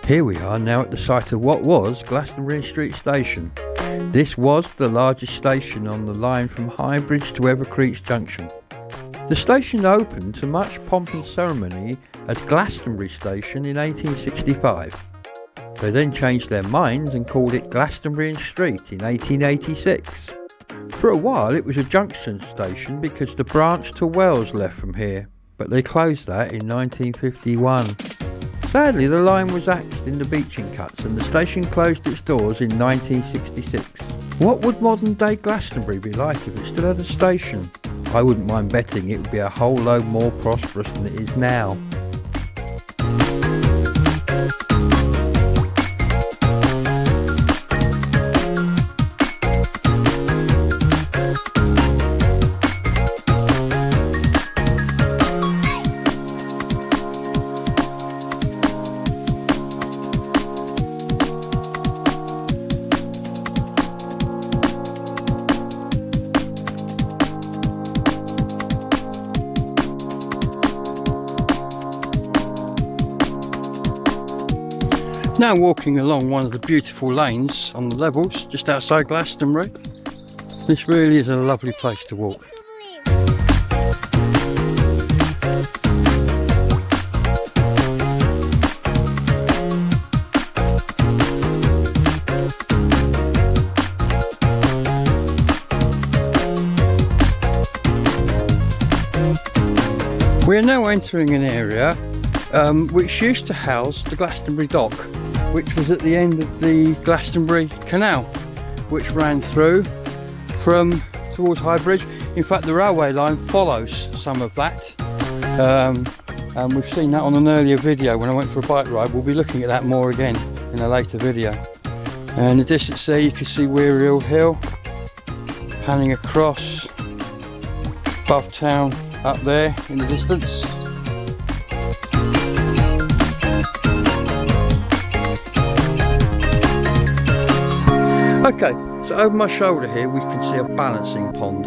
Here we are now at the site of what was Glastonbury Street Station. This was the largest station on the line from Highbridge to Evercreech Junction. The station opened to much pomp and ceremony as Glastonbury Station in 1865. They then changed their minds and called it Glastonbury Street in 1886. For a while it was a junction station because the branch to Wells left from here, but they closed that in 1951. Sadly, the line was axed in the beaching cuts and the station closed its doors in 1966. What would modern day Glastonbury be like if it still had a station? I wouldn't mind betting it would be a whole load more prosperous than it is now. Now walking along one of the beautiful lanes on the levels just outside Glastonbury. This really is a lovely place to walk. We are now entering an area which used to house the Glastonbury dock, which was at the end of the Glastonbury Canal, which ran through from towards Highbridge. In fact, the railway line follows some of that, and we've seen that on an earlier video when I went for a bike ride. We'll be looking at that more again in a later video. And in the distance there you can see Weary Hill panning across above town up there in the distance. Okay, so over my shoulder here we can see a balancing pond.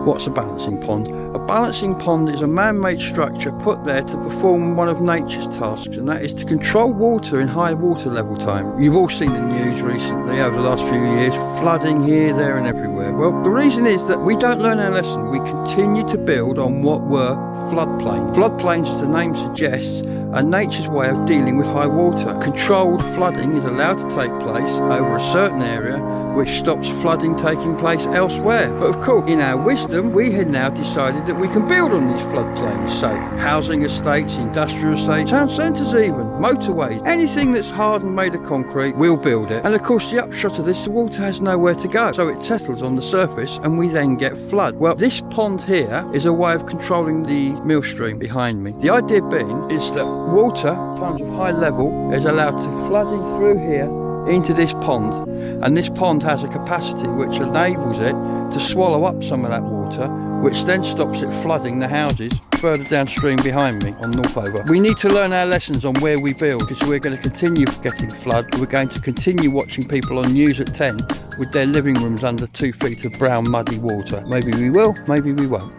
What's a balancing pond? A balancing pond is a man-made structure put there to perform one of nature's tasks, and that is to control water in high water level time. You've all seen the news recently over the last few years, flooding here, there and everywhere. Well, the reason is that we don't learn our lesson. We continue to build on what were floodplains. Floodplains, as the name suggests, are nature's way of dealing with high water. Controlled flooding is allowed to take place over a certain area, which stops flooding taking place elsewhere. But of course, in our wisdom, we had now decided that we can build on these floodplains. So, housing estates, industrial estates, town centres even, motorways, anything that's hard and made of concrete, we'll build it. And of course, the upshot of this, the water has nowhere to go. So it settles on the surface and we then get flood. Well, this pond here is a way of controlling the Millstream behind me. The idea being is that water, at times of high level, is allowed to flood in through here into this pond. And this pond has a capacity which enables it to swallow up some of that water, which then stops it flooding the houses further downstream behind me on Northover. We need to learn our lessons on where we build, because we're going to continue getting flood. We're going to continue watching people on news at 10 with their living rooms under 2 feet of brown muddy water. Maybe we will, maybe we won't.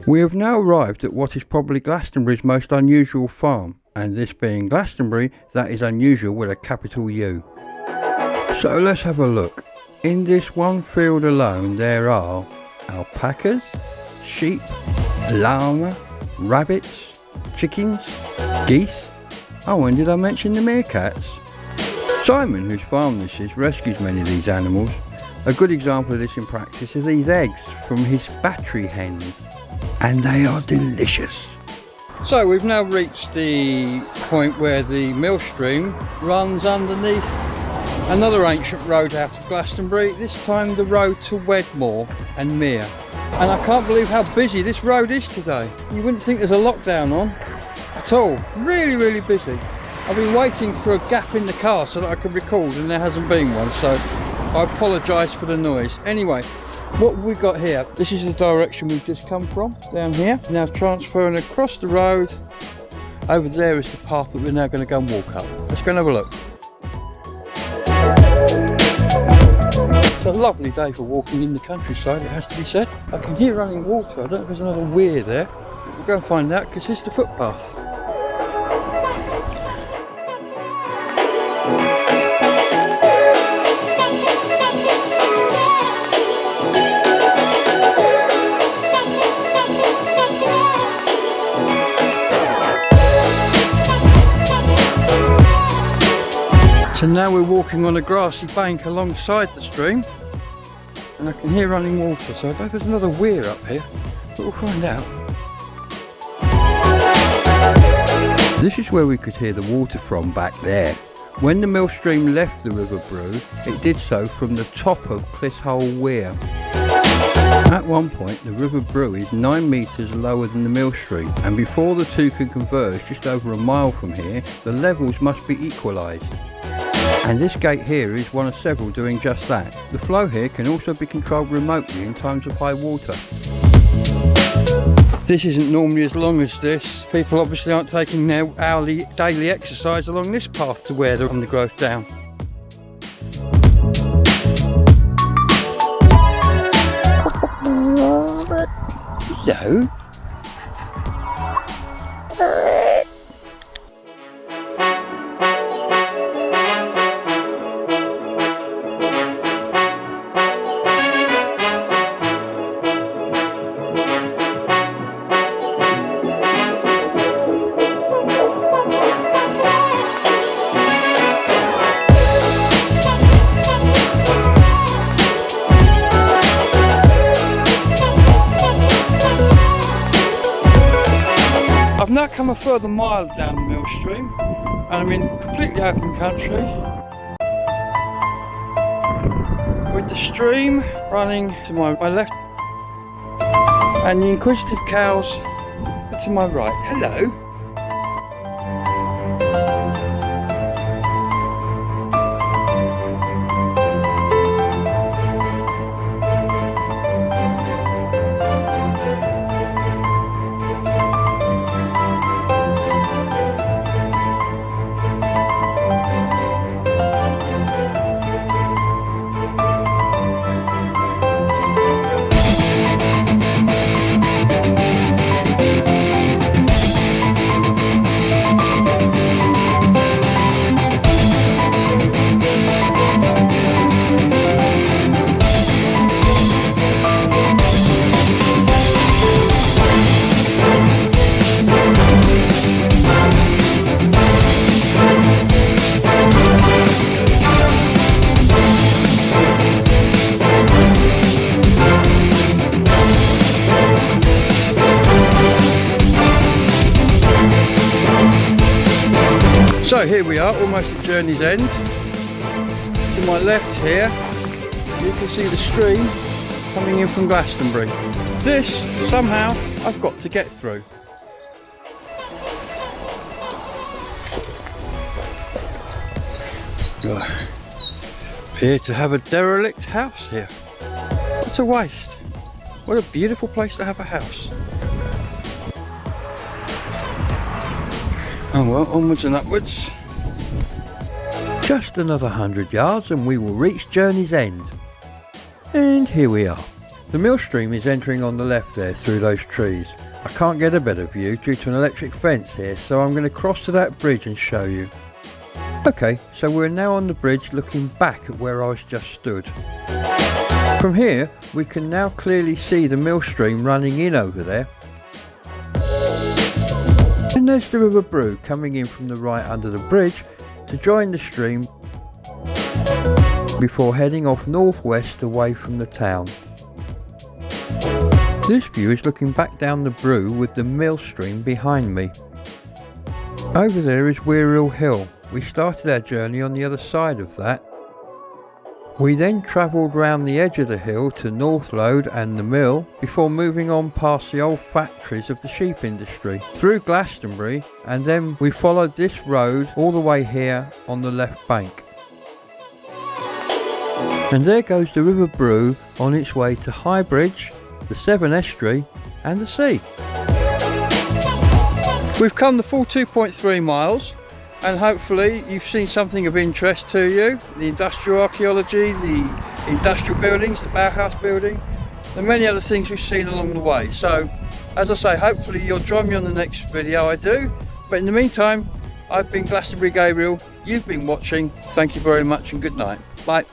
We have now arrived at what is probably Glastonbury's most unusual farm, and this being Glastonbury, that is unusual with a capital U. So let's have a look. In this one field alone there are alpacas, sheep, llama, rabbits, chickens, geese. Oh, and did I mention the meerkats? Simon, whose farm this is, rescues many of these animals. A good example of this in practice are these eggs from his battery hens, and they are delicious. So we've now reached the point where the Millstream runs underneath another ancient road out of Glastonbury, this time the road to Wedmore and Mere. And I can't believe how busy this road is today. You wouldn't think there's a lockdown on at all. Really, really busy. I've been waiting for a gap in the car so that I could record, and there hasn't been one, so I apologise for the noise. Anyway, what have we got here? This is the direction we've just come from, down here. Now transferring across the road. Over there is the path that we're now going to go and walk up. Let's go and have a look. It's a lovely day for walking in the countryside, it has to be said. I can hear running water. I don't know if there's another weir there. We'll go and find out, because here's the footpath. So now we're walking on a grassy bank alongside the stream, and I can hear running water, so I hope there's another weir up here, but we'll find out. This is where we could hear the water from back there. When the Millstream left the River Brew, it did so from the top of Clisshole Weir. At one point the River Brew is 9 metres lower than the Millstream, and before the two can converge just over a mile from here, the levels must be equalised. And this gate here is one of several doing just that. The flow here can also be controlled remotely in times of high water. This isn't normally as long as this. People obviously aren't taking their hourly, daily exercise along this path to wear the undergrowth down. Hello? I've now come a further mile down the Millstream, and I'm in completely open country with the stream running to my left and the inquisitive cows to my right. Hello. So here we are, almost at journey's end. To my left here, you can see the stream coming in from Glastonbury. This, somehow, I've got to get through. Appear to have a derelict house here. What a waste. What a beautiful place to have a house. Oh well, onwards and upwards. Just another 100 yards and we will reach journey's end. And here we are. The Millstream is entering on the left there through those trees. I can't get a better view due to an electric fence here, so I'm going to cross to that bridge and show you. Okay, so we're now on the bridge looking back at where I was just stood. From here we can now clearly see the Millstream running in over there. And there's the River Brew coming in from the right under the bridge to join the stream before heading off northwest away from the town. This view is looking back down the Brew with the Millstream behind me. Over there is Weirhill Hill. We started our journey on the other side of that. We then travelled round the edge of the hill to Northlode and the mill before moving on past the old factories of the sheep industry, through Glastonbury, and then we followed this road all the way here on the left bank. And there goes the River Brew on its way to Highbridge, the Severn Estuary and the sea. We've come the full 2.3 miles. And hopefully you've seen something of interest to you. The industrial archaeology, the industrial buildings, the Bauhaus building, and many other things we've seen along the way. So, as I say, hopefully you'll join me on the next video I do. But in the meantime, I've been Glastonbury Gabriel, you've been watching. Thank you very much and good night. Bye.